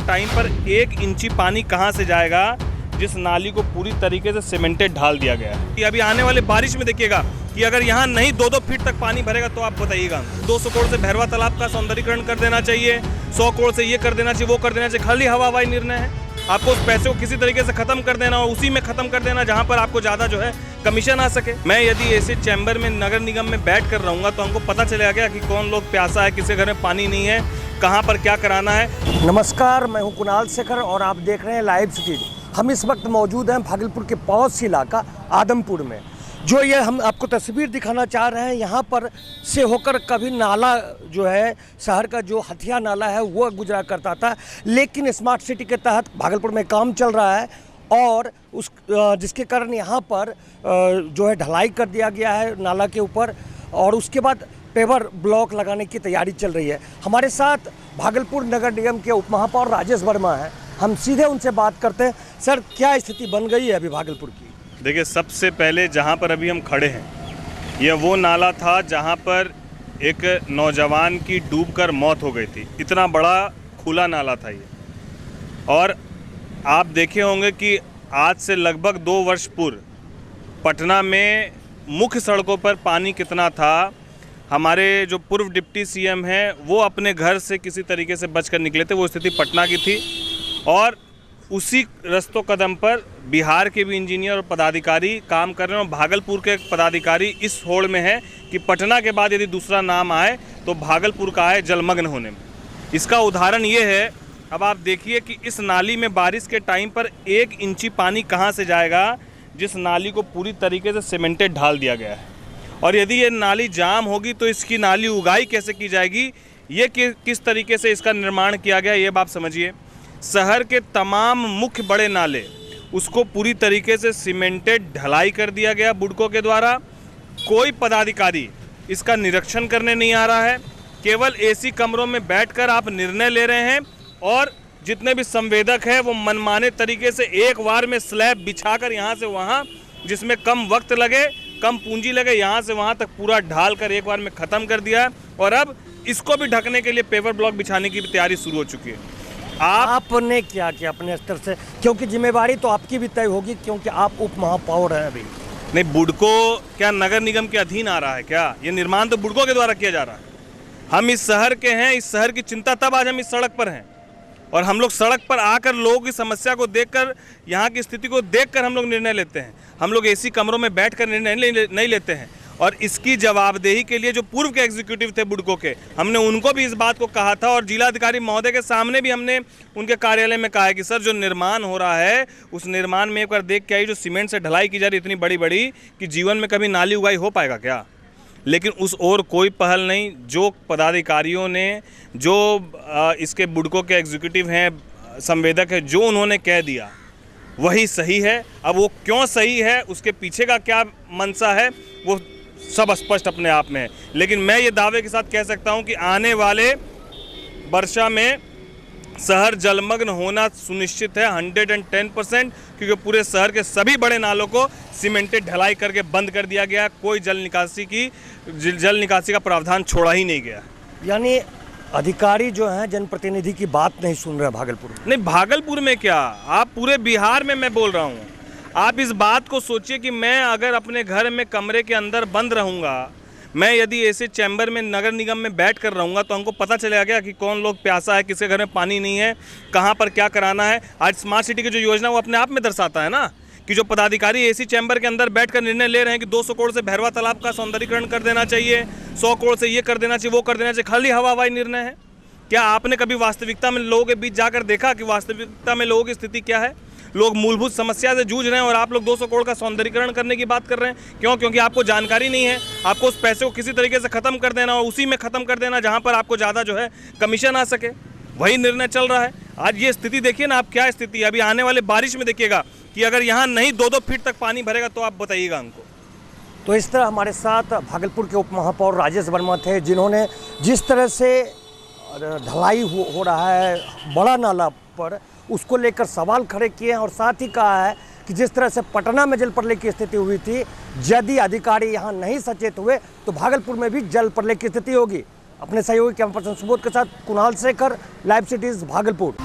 Time पर 1 इंची पानी कहां से जाएगा जिस नाली को पूरी तरीके से सीमेंटेड ढाल दिया गया है। कि अभी आने वाले बारिश में देखिएगा कि अगर यहाँ नहीं 2-2 फीट तक पानी भरेगा तो आप बताइएगा। 200 करोड़ से भैरवा तालाब का सौंदर्यीकरण कर देना चाहिए, 100 करोड़ से ये कर देना चाहिए, वो कर देना चाहिए। खाली हवाई निर्णय है। आपको उस पैसे को किसी तरीके से खत्म कर देना और उसी में खत्म कर देना जहां पर आपको ज्यादा जो है कमीशन आ सके। मैं यदि ऐसे चैम्बर में नगर निगम में बैठ कर रहूंगा तो हमको पता चलेगा क्या कि कौन लोग प्यासा है, किसी घर में पानी नहीं है, कहां पर क्या कराना है। नमस्कार, मैं हूं कुणाल शेखर और आप देख रहे हैं लाइव सिटी। हम इस वक्त मौजूद हैं भागलपुर के पड़ोसी इलाका आदमपुर में। जो ये हम आपको तस्वीर दिखाना चाह रहे हैं, यहाँ पर से होकर कभी नाला जो है शहर का जो हथिया नाला है वो गुजरा करता था, लेकिन स्मार्ट सिटी के तहत भागलपुर में काम चल रहा है और उस जिसके कारण यहाँ पर जो है ढलाई कर दिया गया है नाला के ऊपर और उसके बाद पेवर ब्लॉक लगाने की तैयारी चल रही है। हमारे साथ भागलपुर नगर निगम के उप महापौर राजेश वर्मा हैं। हम सीधे उनसे बात करते हैं। सर, क्या स्थिति बन गई है अभी भागलपुर की? देखिए, सबसे पहले जहाँ पर अभी हम खड़े हैं यह वो नाला था जहाँ पर एक नौजवान की डूबकर मौत हो गई थी। इतना बड़ा खुला नाला था ये। और आप देखे होंगे कि आज से लगभग 2 वर्ष पूर्व पटना में मुख्य सड़कों पर पानी कितना था। हमारे जो पूर्व डिप्टी सीएम हैं वो अपने घर से किसी तरीके से बचकर निकले थे। वो स्थिति पटना की थी और उसी रस्तों कदम पर बिहार के भी इंजीनियर और पदाधिकारी काम कर रहे हैं। और भागलपुर के पदाधिकारी इस होड़ में है कि पटना के बाद यदि दूसरा नाम आए तो भागलपुर का आए जलमग्न होने में। इसका उदाहरण ये है, अब आप देखिए कि इस नाली में बारिश के टाइम पर 1 इंची पानी कहाँ से जाएगा जिस नाली को पूरी तरीके से सीमेंटेड ढाल दिया गया है। और यदि ये नाली जाम होगी तो इसकी नाली उगाई कैसे की जाएगी, ये किस तरीके से इसका निर्माण किया गया, ये आप समझिए। शहर के तमाम मुख्य बड़े नाले उसको पूरी तरीके से सीमेंटेड ढलाई कर दिया गया बुडको के द्वारा। कोई पदाधिकारी इसका निरीक्षण करने नहीं आ रहा है। केवल एसी कमरों में बैठकर आप निर्णय ले रहे हैं और जितने भी संवेदक हैं वो मनमाने तरीके से एक बार में स्लैब बिछाकर यहाँ से वहाँ, जिसमें कम वक्त लगे, कम पूंजी लगे, यहाँ से वहाँ तक पूरा ढाल कर एक बार में ख़त्म कर दिया है। और अब इसको भी ढकने के लिए पेवर ब्लॉक बिछाने की भी तैयारी शुरू हो चुकी है। आपने क्या किया अपने स्तर से, क्योंकि जिम्मेवारी तो आपकी भी तय होगी क्योंकि आप उप महापौर हैं अभी? नहीं, बुडको क्या नगर निगम के अधीन आ रहा है क्या? ये निर्माण तो बुडको के द्वारा किया जा रहा है। हम इस शहर के हैं, इस शहर की चिंता तब आज हम इस सड़क पर हैं और हम लोग सड़क पर आकर लोगों की समस्या को देखकर, यहाँ की स्थिति को देखकर हम लोग निर्णय लेते हैं। हम लोग एसी कमरों में बैठकर निर्णय नहीं लेते हैं। और इसकी जवाबदेही के लिए जो पूर्व के एग्जीक्यूटिव थे बुडको के, हमने उनको भी इस बात को कहा था और जिलाधिकारी महोदय के सामने भी हमने उनके कार्यालय में कहा है कि सर, जो निर्माण हो रहा है उस निर्माण में एक बार देख के आई, जो सीमेंट से ढलाई की जा रही इतनी बड़ी बड़ी कि जीवन में कभी नाली उगाई हो पाएगा क्या? लेकिन उस ओर कोई पहल नहीं। जो पदाधिकारियों ने, जो इसके बुडको के एग्जीक्यूटिव हैं, संवेदक हैं, जो उन्होंने कह दिया वही सही है। अब वो क्यों सही है, उसके पीछे का क्या मंशा है, वो सब स्पष्ट अपने आप में है। लेकिन मैं ये दावे के साथ कह सकता हूं कि आने वाले वर्षा में शहर जलमग्न होना सुनिश्चित है 110%, क्योंकि पूरे शहर के सभी बड़े नालों को सीमेंटेड ढलाई करके बंद कर दिया गया। कोई जल निकासी का प्रावधान छोड़ा ही नहीं गया। यानी अधिकारी जो हैं जनप्रतिनिधि की बात नहीं सुन रहे भागलपुर में? नहीं, भागलपुर में क्या, आप पूरे बिहार में मैं बोल रहा हूँ। आप इस बात को सोचिए कि मैं अगर अपने घर में कमरे के अंदर बंद रहूँगा, मैं यदि ऐसे चैम्बर में नगर निगम में बैठ कर रहूँगा तो हमको पता चलेगा क्या कि कौन लोग प्यासा है, किसके घर में पानी नहीं है, कहाँ पर क्या कराना है। आज स्मार्ट सिटी की जो योजना वो अपने आप में दर्शाता है ना कि जो पदाधिकारी एसी चैम्बर के अंदर बैठकर निर्णय ले रहे हैं कि 200 करोड़ से भैरवा तालाब का सौंदर्यीकरण कर देना चाहिए, 100 करोड़ से ये कर देना चाहिए, वो कर देना चाहिए, खाली हवाई निर्णय है। क्या आपने कभी वास्तविकता में लोगों के बीच जाकर देखा कि वास्तविकता में लोगों की स्थिति क्या है? लोग मूलभूत समस्या से जूझ रहे हैं और आप लोग 200 करोड़ का सौंदर्यीकरण करने की बात कर रहे हैं। क्यों? क्योंकि आपको जानकारी नहीं है। आपको उस पैसे को किसी तरीके से ख़त्म कर देना और उसी में ख़त्म कर देना जहां पर आपको ज़्यादा जो है कमीशन आ सके, वही निर्णय चल रहा है। आज ये स्थिति देखिए ना आप, क्या स्थिति है। अभी आने वाले बारिश में देखिएगा कि अगर यहाँ नहीं 2-2 फीट तक पानी भरेगा तो आप बताइएगा हमको। तो इस तरह हमारे साथ भागलपुर के उप महापौर राजेश वर्मा थे, जिन्होंने जिस तरह से ढलाई हो रहा है बड़ा नाला पर, उसको लेकर सवाल खड़े किए हैं और साथ ही कहा है कि जिस तरह से पटना में जल प्रलय की स्थिति हुई थी, यदि अधिकारी यहाँ नहीं सचेत हुए तो भागलपुर में भी जल प्रलय की स्थिति होगी। अपने सहयोगी कैमरा पर्सन सुबोध के साथ कुणाल शेखर, लाइव सिटीज भागलपुर।